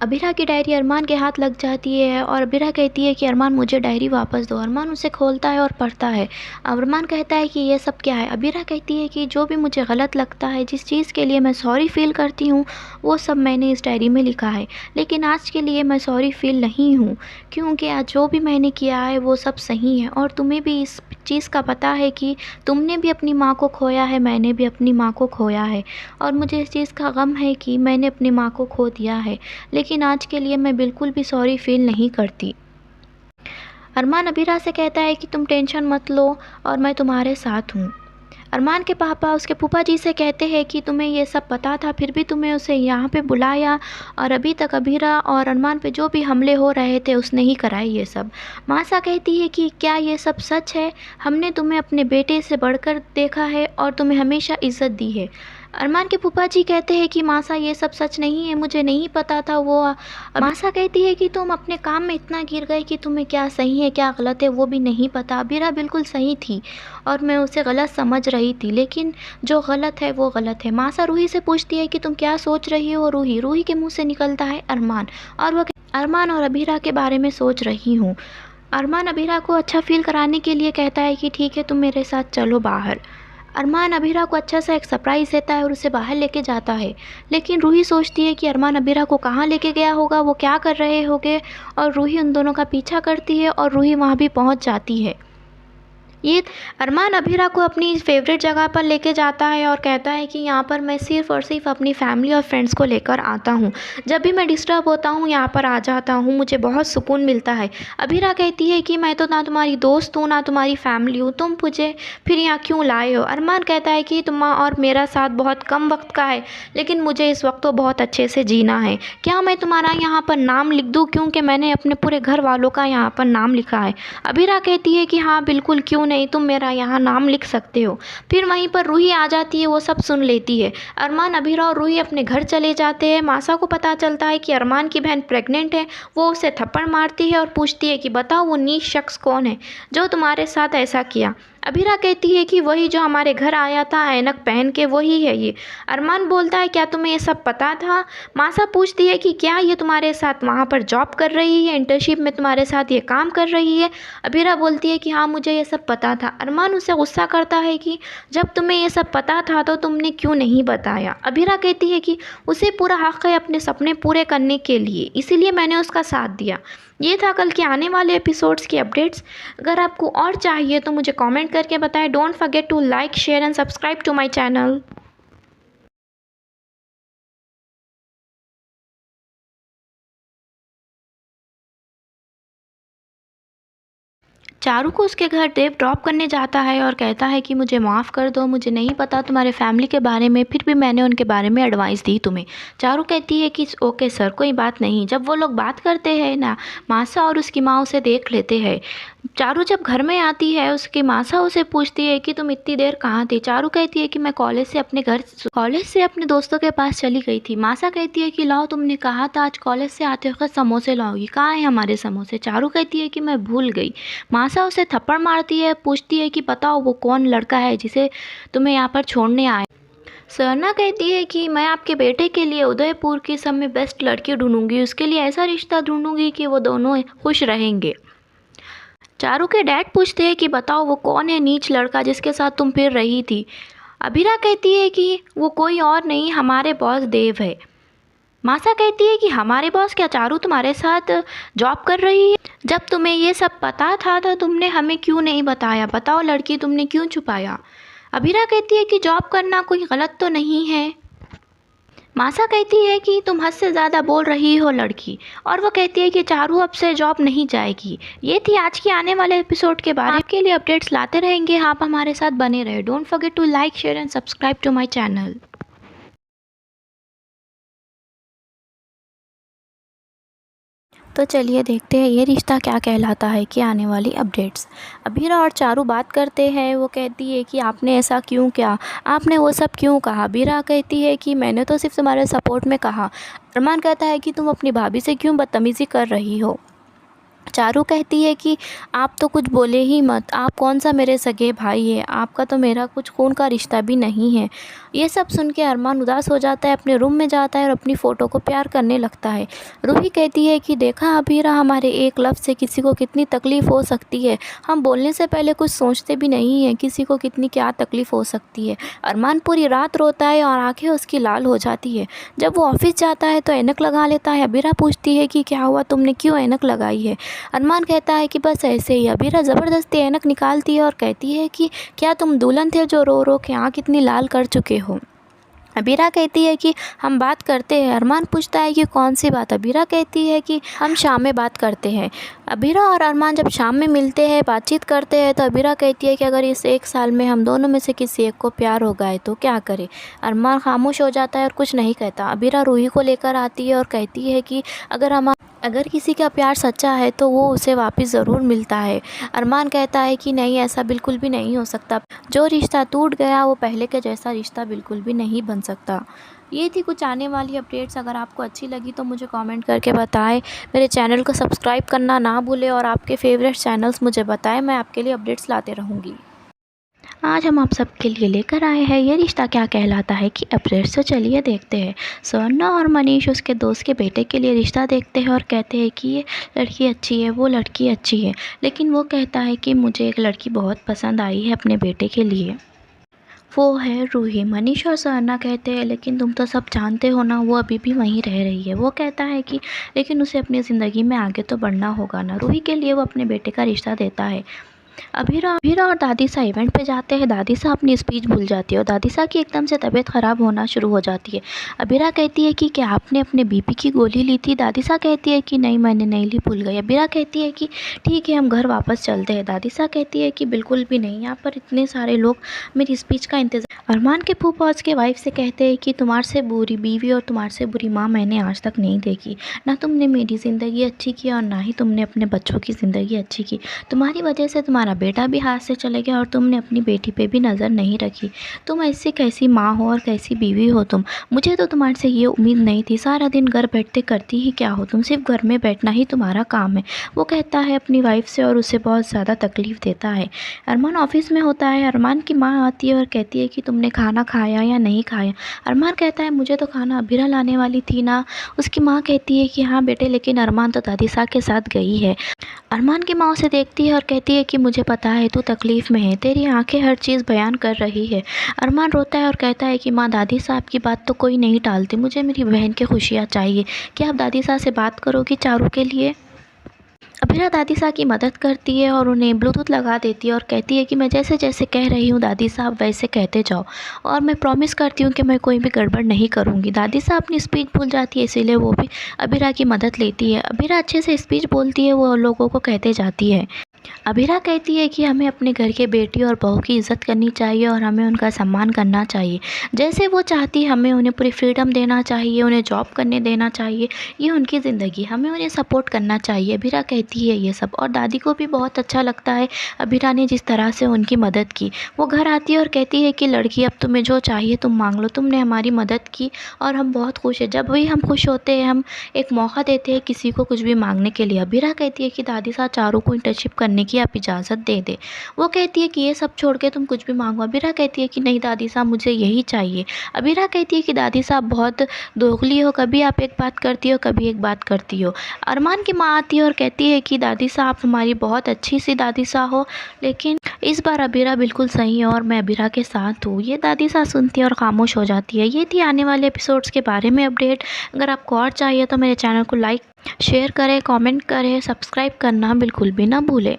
अबीरा की डायरी अरमान के हाथ लग जाती है और अबीरा कहती है कि अरमान मुझे डायरी वापस दो। अरमान उसे खोलता है और पढ़ता है। अरमान कहता है कि ये सब क्या है। अबीरा कहती है कि जो भी मुझे गलत लगता है, जिस चीज़ के लिए मैं सॉरी फ़ील करती हूँ, वो सब मैंने इस डायरी में लिखा है। लेकिन आज के लिए मैं सॉरी फ़ील नहीं हूँ, क्योंकि आज जो भी मैंने किया है वो सब सही है और तुम्हें भी इस चीज़ का पता है कि तुमने भी अपनी माँ को खोया है, मैंने भी अपनी माँ को खोया है और मुझे इस चीज़ का गम है कि मैंने अपनी माँ को खो दिया है। लेकिन आज के लिए मैं बिल्कुल भी सॉरी फ़ील नहीं करती। अरमान अबीरा से कहता है कि तुम टेंशन मत लो और मैं तुम्हारे साथ हूँ। अरमान के पापा उसके फूफा जी से कहते हैं कि तुम्हें ये सब पता था, फिर भी तुम्हें उसे यहाँ पे बुलाया और अभी तक अबीरा और अरमान पे जो भी हमले हो रहे थे उसने ही कराए ये सब। मासा कहती है कि क्या ये सब सच है? हमने तुम्हें अपने बेटे से बढ़कर देखा है और तुम्हें हमेशा इज़्ज़त दी है। अरमान के फूफा जी कहते हैं कि मासा ये सब सच नहीं है, मुझे नहीं पता था वो। मासा कहती है कि तुम अपने काम में इतना गिर गए कि तुम्हें क्या सही है क्या गलत है वो भी नहीं पता। अबीरा बिल्कुल सही थी और मैं उसे गलत समझ रही थी, लेकिन जो गलत है वो गलत है। मासा रूही से पूछती है कि तुम क्या सोच रही हो? रूही रूही के मुंह से निकलता है अरमान, और वह अरमान और अबीरा के बारे में सोच रही हूँ। अरमान अबीरा को अच्छा फील कराने के लिए कहता है कि ठीक है तुम मेरे साथ चलो बाहर। अरमान अबीरा को अच्छा सा एक सरप्राइज़ देता है और उसे बाहर लेके जाता है। लेकिन रूही सोचती है कि अरमान अबीरा को कहाँ लेके गया होगा, वो क्या कर रहे होंगे, और रूही उन दोनों का पीछा करती है और रूही वहाँ भी पहुँच जाती है। ये अरमान अबीरा को अपनी फेवरेट जगह पर लेके जाता है और कहता है कि यहाँ पर मैं सिर्फ़ और सिर्फ अपनी फैमिली और फ्रेंड्स को लेकर आता हूँ। जब भी मैं डिस्टर्ब होता हूँ यहाँ पर आ जाता हूँ, मुझे बहुत सुकून मिलता है। अबीरा कहती है कि मैं तो ना तुम्हारी दोस्त हूँ ना तुम्हारी फैमिली हूँ, तुम मुझे फिर यहाँ क्यों लाए हो? अरमान कहता है कि तुम और मेरा साथ बहुत कम वक्त का है, लेकिन मुझे इस वक्त तो बहुत अच्छे से जीना है। क्या मैं तुम्हारा यहाँ पर नाम लिख दूँ, क्योंकि मैंने अपने पूरे घर वालों का यहाँ पर नाम लिखा है। अबीरा कहती है कि हाँ बिल्कुल, क्यों नहीं, तुम मेरा यहाँ नाम लिख सकते हो। फिर वहीं पर रूही आ जाती है, वो सब सुन लेती है। अरमान अबीरा और रूही अपने घर चले जाते हैं। मासा को पता चलता है कि अरमान की बहन प्रेग्नेंट है। वो उसे थप्पड़ मारती है और पूछती है कि बताओ वो नीच शख्स कौन है जो तुम्हारे साथ ऐसा किया। अबीरा कहती है कि वही जो हमारे घर आया था ऐनक पहन के, वही है ये। अरमान बोलता है क्या तुम्हें ये सब पता था? मासा पूछती है कि क्या ये तुम्हारे साथ वहाँ पर जॉब कर रही है, इंटर्नशिप में तुम्हारे साथ ये काम कर रही है? अबीरा बोलती है कि हाँ मुझे ये सब पता था। अरमान उसे गुस्सा करता है कि जब तुम्हें ये सब पता था तो तुमने क्यों नहीं बताया। अबीरा कहती है कि उसे पूरा हक़ है अपने सपने पूरे करने के लिए, इसीलिए मैंने उसका साथ दिया। ये था कल के आने वाले एपिसोड्स की अपडेट्स। अगर आपको और चाहिए तो मुझे कमेंट करके बताएं। Don't forget to like, share and subscribe to my channel. Charu को उसके घर देव ड्रॉप करने जाता है और कहता है कि मुझे माफ़ कर दो, मुझे नहीं पता तुम्हारे फैमिली के बारे में, फिर भी मैंने उनके बारे में एडवाइस दी तुम्हें। चारू कहती है कि ओके सर, कोई बात नहीं। जब वो लोग बात करते हैं ना, मासा और उसकी माँ उसे देख लेते हैं। चारू जब घर में आती है, उसकी मासा उसे पूछती है कि तुम इतनी देर कहाँ थी? चारू कहती है कि मैं कॉलेज से अपने दोस्तों के पास चली गई थी। मासा कहती है कि लाओ, तुमने कहा था आज कॉलेज से आते वक्त समोसे लाओगी, कहाँ है हमारे समोसे? चारू कहती है कि मैं भूल गई। मासा उसे थप्पड़ मारती है, पूछती है कि बताओ वो कौन लड़का है जिसे तुम्हें यहाँ पर छोड़ने आया। सरना कहती है कि मैं आपके बेटे के लिए उदयपुर की सब में बेस्ट लड़की ढूंढूंगी, उसके लिए ऐसा रिश्ता ढूंढूंगी कि वो दोनों खुश रहेंगे। चारू के डैड पूछते हैं कि बताओ वो कौन है नीच लड़का जिसके साथ तुम फिर रही थी। अबीरा कहती है कि वो कोई और नहीं, हमारे बॉस देव है। मासा कहती है कि हमारे बॉस? क्या चारू तुम्हारे साथ जॉब कर रही है? जब तुम्हें ये सब पता था तो तुमने हमें क्यों नहीं बताया? बताओ लड़की, तुमने क्यों छुपाया? अबीरा कहती है कि जॉब करना कोई गलत तो नहीं है। मासा कहती है कि तुम हद से ज़्यादा बोल रही हो लड़की, और वो कहती है कि चारू अब से जॉब नहीं जाएगी। ये थी आज के आने वाले एपिसोड के बारे में। आपके लिए अपडेट्स लाते रहेंगे, आप हमारे साथ बने रहे। Don't forget to like, share and subscribe to my channel. तो चलिए देखते हैं ये रिश्ता क्या कहलाता है कि आने वाली अपडेट्स। अबीरा और चारू बात करते हैं। वो कहती है कि आपने ऐसा क्यों किया, आपने वो सब क्यों कहा? अबीरा कहती है कि मैंने तो सिर्फ तुम्हारे सपोर्ट में कहा। अरमान कहता है कि तुम अपनी भाभी से क्यों बदतमीज़ी कर रही हो। चारू कहती है कि आप तो कुछ बोले ही मत, आप कौन सा मेरे सगे भाई है, आपका तो मेरा कुछ खून का रिश्ता भी नहीं है। ये सब सुन के अरमान उदास हो जाता है, अपने रूम में जाता है और अपनी फ़ोटो को प्यार करने लगता है। रूही कहती है कि देखा अबीरा, हमारे एक लफ्ज़ से किसी को कितनी तकलीफ़ हो सकती है, हम बोलने से पहले कुछ सोचते भी नहीं हैं किसी को कितनी क्या तकलीफ़ हो सकती है। अरमान पूरी रात रोता है और आंखें उसकी लाल हो जाती है। जब वो ऑफिस जाता है तो ऐनक लगा लेता है। अबीरा पूछती है कि क्या हुआ, तुमने क्यों ऐनक लगाई है? अरमान कहता है कि बस ऐसे ही। अबीरा ज़बरदस्ती ऐनक निकालती है और कहती है कि क्या तुम दुल्हन थे जो रो रो के आँख इतनी लाल कर चुके हो? अबीरा कहती है कि हम बात करते हैं। अरमान पूछता है कि कौन सी बात? अबीरा कहती है कि हम शाम में बात करते हैं। अबीरा और अरमान जब शाम में मिलते हैं, बातचीत करते हैं, तो अबीरा कहती है कि अगर इस 1 साल में हम दोनों में से किसी एक को प्यार हो गया तो क्या करें? अरमान खामोश हो जाता है और कुछ नहीं कहता। अबीरा रूही को लेकर आती है और कहती है कि अगर किसी का प्यार सच्चा है तो वो उसे वापस ज़रूर मिलता है। अरमान कहता है कि नहीं, ऐसा बिल्कुल भी नहीं हो सकता। जो रिश्ता टूट गया वो पहले के जैसा रिश्ता बिल्कुल भी नहीं बन सकता। ये थी कुछ आने वाली अपडेट्स। अगर आपको अच्छी लगी तो मुझे कमेंट करके बताएं। मेरे चैनल को सब्सक्राइब करना ना भूलें और आपके फेवरेट चैनल्स मुझे बताएं, मैं आपके लिए अपडेट्स लाते रहूँगी। आज हम आप सबके लिए लेकर आए हैं ये रिश्ता क्या कहलाता है कि अपडेट्स। तो चलिए देखते हैं। स्वर्णा और मनीष उसके दोस्त के बेटे के लिए रिश्ता देखते हैं और कहते हैं कि ये लड़की अच्छी है, वो लड़की अच्छी है, लेकिन वो कहता है कि मुझे एक लड़की बहुत पसंद आई है अपने बेटे के लिए, वो है रूही। मनीष और स्वर्णा कहते हैं लेकिन तुम तो सब जानते हो ना, वो अभी भी वहीं रह रही है। वो कहता है कि लेकिन उसे अपनी ज़िंदगी में आगे तो बढ़ना होगा ना। रूही के लिए वो अपने बेटे का रिश्ता देता है। अभीरा और दादीसा इवेंट पे जाते हैं। दादीसा अपनी स्पीच भूल जाती है और दादीसा की एकदम से तबीयत ख़राब होना शुरू हो जाती है। अभीरा कहती है कि क्या आपने अपने बीपी की गोली ली थी? दादीसा कहती है कि नहीं, मैंने नहीं ली, भूल गई। अभीरा कहती है कि ठीक है, हम घर वापस चलते हैं। दादीसा कहती है कि बिल्कुल भी नहीं, यहाँ पर इतने सारे लोग मेरी स्पीच का इंतज़ार। अरमान के फूफा उसके वाइफ से कहते हैं कि तुम्हारे से बुरी बीवी और तुम्हारे से बुरी माँ मैंने आज तक नहीं देखी। ना तुमने मेरी ज़िंदगी अच्छी की और ना ही तुमने अपने बच्चों की ज़िंदगी अच्छी की। तुम्हारी वजह से तुम्हारा बेटा भी हाथ से चले गया और तुमने अपनी बेटी पे भी नज़र नहीं रखी। तुम ऐसी कैसी माँ हो और कैसी बीवी हो तुम? मुझे तो तुम्हारे से ये उम्मीद नहीं थी। सारा दिन घर बैठते करती ही क्या हो तुम? सिर्फ घर में बैठना ही तुम्हारा काम है। वो कहता है अपनी वाइफ से और उसे बहुत ज़्यादा तकलीफ़ देता है। अरमान ऑफिस में होता है। अरमान की माँ आती है और कहती है कि तुमने खाना खाया या नहीं खाया? अरमान कहता है मुझे तो खाना अभीरा लाने वाली थी ना। उसकी माँ कहती है कि हाँ बेटे, लेकिन अरमान तो दादीसा के साथ गई है। अरमान की माँ उसे देखती है और कहती है कि मुझे पता है तू तकलीफ़ में है, तेरी आंखें हर चीज़ बयान कर रही है। अरमान रोता है और कहता है कि माँ, दादी साहब की बात तो कोई नहीं टालती, मुझे मेरी बहन की खुशियाँ चाहिए। क्या आप दादी साहब से बात करोगी चारू के लिए? अभीरा दादी साहब की मदद करती है और उन्हें ब्लूटूथ लगा देती है और कहती है कि मैं जैसे जैसे कह रही हूँ दादी साहब वैसे कहते जाओ और मैं प्रॉमिस करती हूँ कि मैं कोई भी गड़बड़ नहीं करूँगी। दादी साहब अपनी स्पीच भूल जाती है, इसीलिए वो भी अभीरा की मदद लेती है। अभीरा अच्छे से स्पीच बोलती है, वो लोगों को कहते जाती है। अभीरा कहती है कि हमें अपने घर के बेटी और बहू की इज़्ज़त करनी चाहिए और हमें उनका सम्मान करना चाहिए। जैसे वो चाहती हमें उन्हें पूरी फ्रीडम देना चाहिए, उन्हें जॉब करने देना चाहिए, ये उनकी ज़िंदगी, हमें उन्हें सपोर्ट करना चाहिए। अभीरा कहती है ये सब और दादी को भी बहुत अच्छा लगता है अभीरा ने जिस तरह से उनकी मदद की। वो घर आती है और कहती है कि लड़की, अब तुम्हें जो चाहिए तुम मांग लो, तुमने हमारी मदद की और हम बहुत खुश हैं। जब भी हम खुश होते हैं हम एक मौका देते हैं किसी को कुछ भी मांगने के लिए। अभीरा कहती है कि दादी साहब चारों को इंटर्नशिप करने की आप इजाज़त दे दे। वो कहती है कि ये सब छोड़ के तुम कुछ भी मांगो। अबीरा कहती है कि नहीं दादी साहब, मुझे यही चाहिए। अबीरा कहती है कि दादी साहब बहुत दोगली हो, कभी आप एक बात करती हो कभी एक बात करती हो। अरमान की माँ आती है और कहती है कि दादी साहब हमारी बहुत अच्छी सी दादी साहब हो, लेकिन इस बार अबीरा बिल्कुल सही है और मैं अबीरा के साथ हूँ। ये दादी साहब सुनती है और खामोश हो जाती है। ये थी आने वाले एपिसोड्स के बारे में अपडेट। अगर आपको और चाहिए तो मेरे चैनल को लाइक शेयर करें, कमेंट करें, सब्सक्राइब करना बिल्कुल भी ना भूलें।